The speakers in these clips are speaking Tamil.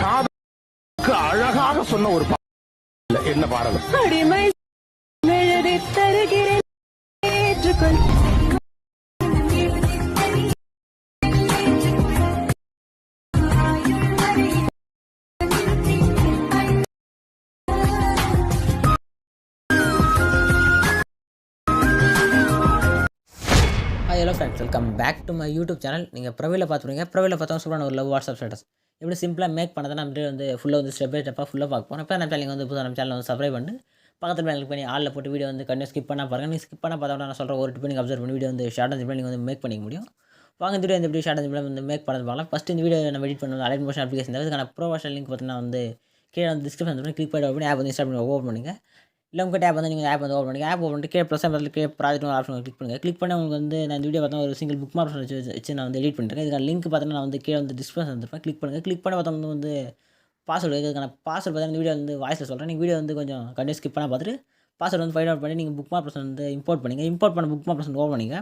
காதுக்கு அழகாக சொன்ன ஒரு என்ன பாடல்? அடிமை தருகிறேன் ஏற்றுக்கொள். Hello friends, welcome back to my YouTube channel. நீங்கள் ப்ரொஃபைலில் பார்த்துருங்க. ப்ரொஃபைலில் பார்த்தா சூப்பரான ஒரு லவ் வாட்ஸ்அப் ஸ்டேட்டஸ் எப்படி சிம்பிளாக மேக் பண்ணதை நம்ம வந்து ஃபுல்லாக வந்து ஸ்டெப் பை ஸ்டெப்பாக ஃபுல்லாக பார்க்க போகிறோம். இப்போ நம்ம சேனல் வந்து புதுசாக நம்ம சேனல் வந்து சப்ஸ்கிரைப் பண்ணி பக்கத்தில் கிளிக் பண்ணி ஆளில் போட்டு வீடியோ வந்து கண்டிப்பாக ஸ்கிப் பண்ணால் பாருங்கள். நீங்கள் ஸ்கிப் பண்ணால் பார்த்தா நான் சொல்கிற ஒரு டிப் நீங்கள் அப்சர்வ் பண்ணி வீடியோ வந்து ஷார்ட் அண்ட் நீங்கள் வந்து மேக் பண்ணிக்க முடியும். வாங்க இந்த வீடியோ இந்த வீடியோ ஷார்ட் அண்ட் வந்து மேக் பண்ணது பார்க்கலாம். ஃபஸ்ட்டு இந்த வீடியோ நம்ம எடிட் பண்ணணும் அலைட் மோஷன் அப்ளிகேஷன் அதுக்கான ப்ரோ வெர்ஷன் லிங்க் பார்த்தீங்கன்னா வந்து கீழே வந்து டிஸ்கிரிப்ஷன் பண்ணி கிளிக் பண்ணி ஆப் வந்து இன்ஸ்டால் பண்ணி ஓப்பன் பண்ணுங்கள். இல்லை உங்கள் ஆப் வந்து நீங்கள் ஆப் வந்து ஓப்பன் பண்ணுங்கள். ஆப் ஓப்பன் பண்ணிட்டு கீழே ப்ளஸ் பக்கத்தில் கீழே ப்ராஜெக்ட் ஆப்ஷன் கிளிக் பண்ணுங்கள். கிளிக் பண்ணி உங்களுக்கு வந்து நான் இந்த வீடியோ பார்த்தா ஒரு சிங்கிள் புக் மார்க் வச்சு நான் வந்து எடிட் பண்ணிருக்கேன். இதுக்கான லிங்க் பார்த்தீங்கன்னா நான் வந்து கீழே வந்து டிஸ்கிரிப்ஷன் வந்துருப்பேன். கிளிக் பண்ணுங்கள். கிளிக் பண்ணி பார்த்தா வந்து பாஸ்வேர்டு இதுக்கான பாஸ்வேர்டு பார்த்தீங்கன்னா இந்த வீடியோ வந்து வாய்ஸில் சொல்கிறேன். நீங்கள் வீடியோ வந்து கொஞ்சம் கண்டிப்பாக ஸ்கிப் பண்ணால் பார்த்துட்டு பாஸ்வேர்டு வந்து ஃபைண்ட் அவுட் பண்ணி நீங்கள் புக் மார்க் வந்து இம்போர்ட் பண்ணிங்க. இம்போர்ட் பண்ண புக் மார்க் ஓப்பன் பண்ணிங்க.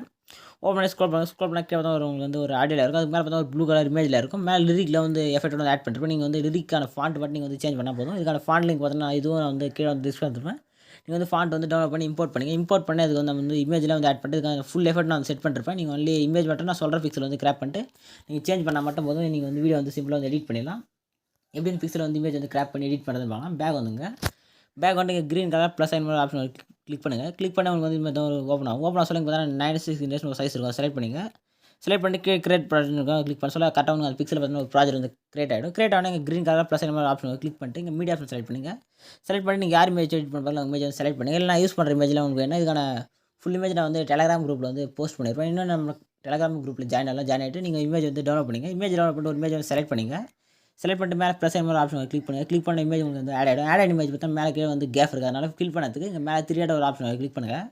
ஓப்பன் பண்ணி ஸ்க்ரோல் பண்ணி கீழே தான் உங்களுக்கு வந்து ஒரு ஆடியோவில் இருக்கும். அதுக்கு மேலே பார்த்தா ஒரு ப்ளூ கலர் இமேஜில் இருக்கும். மேலே லிரிக்கில் வந்து எஃபெக்ட் வந்து ஆட் பண்ணிருப்பேன். நீங்கள் வந்து லிரிக்கான ஃபாண்ட் பட் நீங்கள் வந்து சேஞ்ச் பண்ணால் போதும். இதுக்கான ஃபாண்ட் லிங்க் பார்த்தீங்கன்னா இதுவும் நான் வந்து கீழே வந்து டிஸ்கிரிப்ஷன் வந்துருப்பேன். நீங்கள் வந்து ஃபாண்ட் வந்து டவுன்லோட் பண்ணி இம்போர்ட் பண்ணிங்க. இம்போர்ட் பண்ணி அதுக்கு வந்து நம்ம வந்து இமேஜில் வந்து ஆட் பண்ணிட்டு இதுக்கான ஃபுல் எஃபெக்ட் நான் செட் பண்ணிருப்பேன். நீங்கள் ஒன்லி இமேஜ் மட்டும் நான் சொல்கிற பிக்சல் வந்து கிராப் பண்ணிட்டு நீங்கள் சேஞ்ச் பண்ணால் மட்டும் போதும். நீங்கள் வந்து வீடியோ வந்து சிம்பிளாக வந்து எடிட் பண்ணிடலாம். எப்படின்னு பிக்சல் வந்து இமேஜ் வந்து கிராப் பண்ணி எடிட் பண்ணுறது பார்க்கலாம். பேக் வந்துங்க. பேக் வந்து நீங்கள் green colour plus sign option click பண்ணுங்கள். கிளிக் பண்ணி உங்களுக்கு வந்து இந்த ஒரு ஓப்பன் ஆகும். ஓப்பன் சொல்லுங்க பார்த்தீங்கன்னா 96 இன்ச் ஒரு சைஸ் இருக்கும். செலக்ட் பண்ணிங்க. செலக்ட் பண்ணிட்டு கிரியேட் ப்ராஜெக்ட் இருக்கும். கிளிக் பண்ண சொல்ல கரெக்டாக வந்து அந்த பிக்சல் பார்த்தீங்கன்னா ஒரு ப்ராஜெக்ட் வந்து கிரியேட் ஆகிடும். கிரியேட் ஆனால் இங்கே green colour plus sign option click பண்ணிட்டு இங்கே மீடியா ஆப்ஷன் செலக்ட் பண்ணுங்கள். செலக்ட் பண்ணி நீங்கள் யார் இமேஜ் எடிட் பண்ணுறாங்க இமேஜ் வந்து செலக்ட் பண்ணுங்கள். இல்லை நான் யூஸ் பண்ணுற இமேஜில் உங்களுக்கு என்ன இதுக்கான ஃபுல் இமேஜ் நான் வந்து டெலகிராம் குரூப்பில் வந்து போஸ்ட் பண்ணியிருப்பேன். இன்னும் நம்ம டெலகிராம் குரூப்பில் ஜாயின் ஆகிட்டு நீங்கள் இமேஜ் வந்து டவுன்லோட் பண்ணிங்க. இமேஜ் டவுன்லோட் பண்ணிட்டு ஒரு இமேஜ் வந்து செலக்ட் பண்ணிங்க. செலக்ட் பண்ணிட்டு மேலே ப்ளஸ் ஐ ஆப்ஷன் கிளிக் பண்ணுங்கள். கிளிக் பண்ண இமேஜ் உங்களுக்கு வந்து ஆட் ஆகிடும். ஆட் ஆட் இமேஜ் பார்த்தா மேலே கீழே வந்து கேப் இருக்குது. அதனால் ஃபில் பண்ணதுக்கு இங்கே மேலே 3 ஒரு ஆப்ஷன் கிளிக் பண்ணுங்கள்.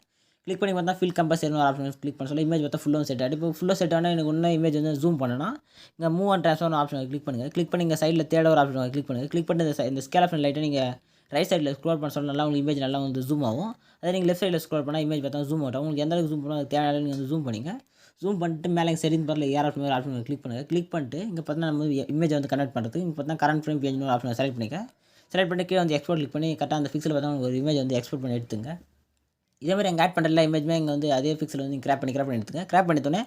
கிளிக் பண்ணி பார்த்தா ஃபில் கம்பல்சரி ஒரு ஆப்ஷன் கிளிக் பண்ண சொல்ல இமேஜ் பார்த்தா ஃபுல்லாக செட் ஆகிடும். இப்போ ஃபுல்லாக செட் ஆனால் எனக்கு ஒன்றும் இமேஜ் வந்து ஜூம் பண்ணனா இங்கே move and transfer option click பண்ணுங்கள். கிளிக் பண்ணி இங்கே சைடில் ஒரு ஆப்ஷன் கிளிக் பண்ணுங்கள். கிளிக் பண்ணி இந்த ஸ்கேல் ஆப்ஷன் லைட்டை நீங்கள் ரைட் சைடில் ஸ்க்ரோல் பண்ண சொல்ல நல்லா உங்களுக்கு இமேஜ் நல்லா வந்து ஜூம் ஆகும். அதே நீங்கள் லெஃப்ட் சைடில் ஸ்க்ரோல் பண்ணால் இமேஜ் பார்த்தா ஜூம் ஆகும். உங்களுக்கு எந்த அளவுக்கு ஜூம் பண்ணால் தேவையான நீங்கள் வந்து ஜூம் பண்ணிங்க. ஜூம் பண்ணிட்டு மேலே செட்டிங் பரில் ஏர் ஆப்ஷன் கிளிக் பண்ணுங்கள். கிளிக் பண்ணிட்டு இங்கே பார்த்தீங்கன்னா நம்ம இமேஜ் வந்து கனெக்ட் பண்ணுறதுக்கு இங்கே பார்த்தா கரண்ட் ஃப்ரேம் பேஜ் ஒரு ஆப்ஷன் செலக்ட் பண்ணிக்க. செலக்ட் பண்ணிட்டு கீழே வந்து எக்ஸ்போர்ட் கிளிக் பண்ணி கரெக்டாக அந்த பிக்சல் பார்த்தா ஒரு இமேஜ் வந்து எக்ஸ்போர்ட் பண்ணி எடுத்துங்க. இதே மாதிரி எங்கள் ஆட் பண்ணுற இமேஜ்மே இங்கே வந்து அதே பிக்சல் வந்து கிராப் பண்ணி எடுத்துங்க. கிராப் பண்ணிட்டோன்னே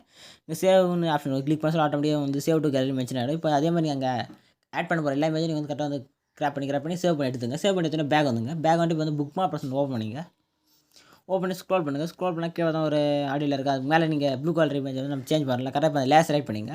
இங்கே சேவ்னு ஆப்ஷன் கிளிக் பண்ண சொல்ல ஆட்டோமேட்டிக்காக வந்து சேவ் டு கேலரி மென்ஷன் ஆகிடும். இப்போ அதே மாதிரி அங்கே ஆட் பண்ண போகிற எல்லா இமேஜும் நீங்கள் வந்து கரெக்டாக வந்து கிராப் பண்ணி சேவ் பண்ணி எடுத்துங்க. சேவ் பண்ணி எடுத்தோன்னே பேக் வந்துங்க. பேக் வந்து இப்போ வந்து புக் மார்க் பர்சன் ஓப்பன் பண்ணிங்க. ஓப்பன் பண்ணி ஸ்க்ரோல் பண்ணுங்கள். ஸ்க்ரோல் பண்ணால் கீழே தான் ஒரு ஆடியோவில் இருக்குது. அதுக்கு மேலே நீங்கள் ப்ளூ கலர் இமேஜ் வந்து நம்ம சேஞ்ச் பண்ணல. கரெக்டாக லேயர் செலக்ட் பண்ணிங்க.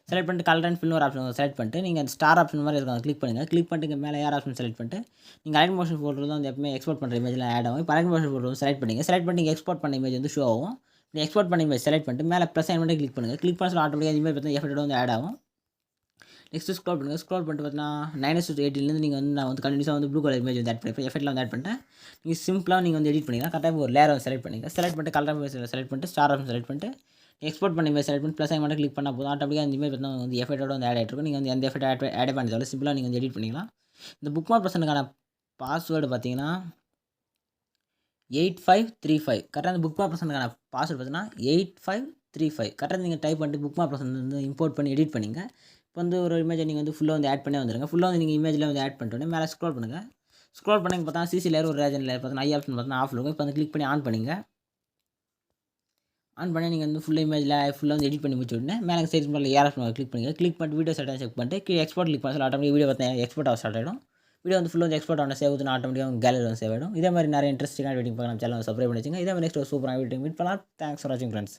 செலக்ட் பண்ணிட்டு கலர் அண்ட் ஃபில் ஒரு ஆப்ஷன் செலக்ட் பண்ணிட்டு நீங்கள் அந்த ஸ்டார் ஆப்ஷன் மாதிரி இருக்கும் கிளிக் பண்ணுங்கள். கிளிக் பண்ணிட்டு இங்கே மேலே ஏர் ஆப்ஷன் செலக்ட் பண்ணிட்டு நீங்கள் அலைட் மோஷன் ஃபோல்டர் தான் வந்து எப்பவுமே எக்ஸ்போர்ட் பண்ணுற இமேஜில் ஆட் ஆகும். இப்போ அலைட் மோஷன் ஃபோல்டர் வந்து செலக்ட் பண்ணிங்க. செலக்ட் பண்ணி நீங்கள் எக்ஸ்போர்ட் பண்ண இமேஜ் வந்து ஷோ ஆகும். நீங்கள் எக்ஸ்போர்ட் பண்ண இமேஜ் செலக்ட் பண்ணிட்டு மேலே ப்ளஸ் சைன் பண்ணி கிளிக் பண்ணுங்கள். கிளிக் பண்ண சொல்ல ஆட்டோமேட்டிக்காக இமேஜ் பார்த்தா எஃபெக்ட் வந்து ஆட் ஆகும். நெக்ஸ்ட் ஸ்க்ரோல் பண்ணுங்கள். ஸ்க்ரோல் பண்ணிட்டு பார்த்தீங்கன்னா 9:18 நீங்கள் வந்து நான் வந்து கண்டினியூஸாக வந்து ப்ளூ கலர் இமேஜ் வந்து ஆட் பண்ணி எஃபெக்ட்டில் வந்து ஆட் பண்ணிட்டேன். நீங்கள் சிம்பிளாக நீங்கள் வந்து எடிட் பண்ணிக்கலாம். கரெக்டாக ஒரு லேயர் வந்து செலக்ட் பண்ணிங்க. செலக்ட் பண்ணிட்டு கலர் இமேஜ் செலக்ட் பண்ணிட்டு ஸ்டார் ஆப்ஷன் செலக்ட் பண்ணிட்டு எக்ஸ்போர்ட் பண்ண இமேஜ் செலக்ட் பண்ணி ப்ளஸ் ஐ மட்டும் கிளிக் பண்ணால் போதும். ஆட்டோமேட்டிக்காக இந்த இமேஜ் பார்த்தா வந்து எஃபெக்ட்டோட வந்து ஆட் ஆகிட்டு நீங்கள் வந்து எந்த எஃபெக்ட் ஆட் பண்ணி சிம்பிளாக நீங்கள் வந்து எடிட் பண்ணிக்கலாம். இந்த புக் மார்க் பர்சனுக்கான பாஸ்வேர்டு பார்த்தீங்கன்னா 8535. கரெக்டாக அந்த புக் மார்க் பர்சனுக்கான பாஸ்வேர்டு பார்த்தீங்கன்னா 8535. கரெக்டாக நீங்கள் டைப் பண்ணிட்டு புக் மார்க் பர்சன் வந்து இம்போர்ட் பண்ணி எடிட் பண்ணிங்க. இப்போ வந்து ஒரு இமேஜை நீங்கள் வந்து ஃபுல்லாக வந்து ஆட் பண்ணி வந்துருங்க. ஃபுல்லாக வந்து நீங்கள் இமேஜில் வந்து ஆட் பண்ணிட்டோன்னே மேலே ஸ்க்ரோல் பண்ணுங்கள். ஸ்க்ரோல் பண்ணி பார்த்தா சிசி லேயர் ஒரு ரேஜன் லேயர் பார்த்தா ஐ ஆப்ஷன் பார்த்தா ஆஃப் இருக்கும். இப்போ வந்து கிளிக் பண்ணி ஆன் பண்ணிங்க. ஆன் பண்ணி நீங்கள் வந்து ஃபுல் இமேஜில் ஃபுல்லாக வந்து எடிட் பண்ணி முடிச்சு விட்டுனே மேலே சைஸ் பண்ணி ஏர் ஆப்ஷன் கிளிக் பண்ணிங்க. கிளிக் பண்ணிட்டு வீடியோ செட்டாக செக் பண்ணிட்டு எக்ஸ்போர்ட் கிளிக் பண்ண ஆட்டோமேட்டிக் வீடியோ பார்த்தா எக்ஸ்போர்ட் ஆக ஸ்டார்ட் ஆகிடும். வீடியோ வந்து ஃபுல்லாக வந்து எக்ஸ்போர்ட் ஆன சேவ் வந்து ஆட்டோமேட்டிக்காக கேலரி வந்து சேவ் ஆகிடும். இதே மாதிரி நிறைய இன்ட்ரெஸ்டிங்கான வீடியோ பார்க்க நம்ம சேனல் சப்ஸ்கிரைப் பண்ணிச்சுங்க. இதே மாதிரி நெக்ஸ்ட் ஒரு சூப்பரான வீடியோ மீட் பண்ணலாம். தேங்க்ஸ் ஃபார் வாட்சிங் ஃப்ரெண்ட்ஸ்.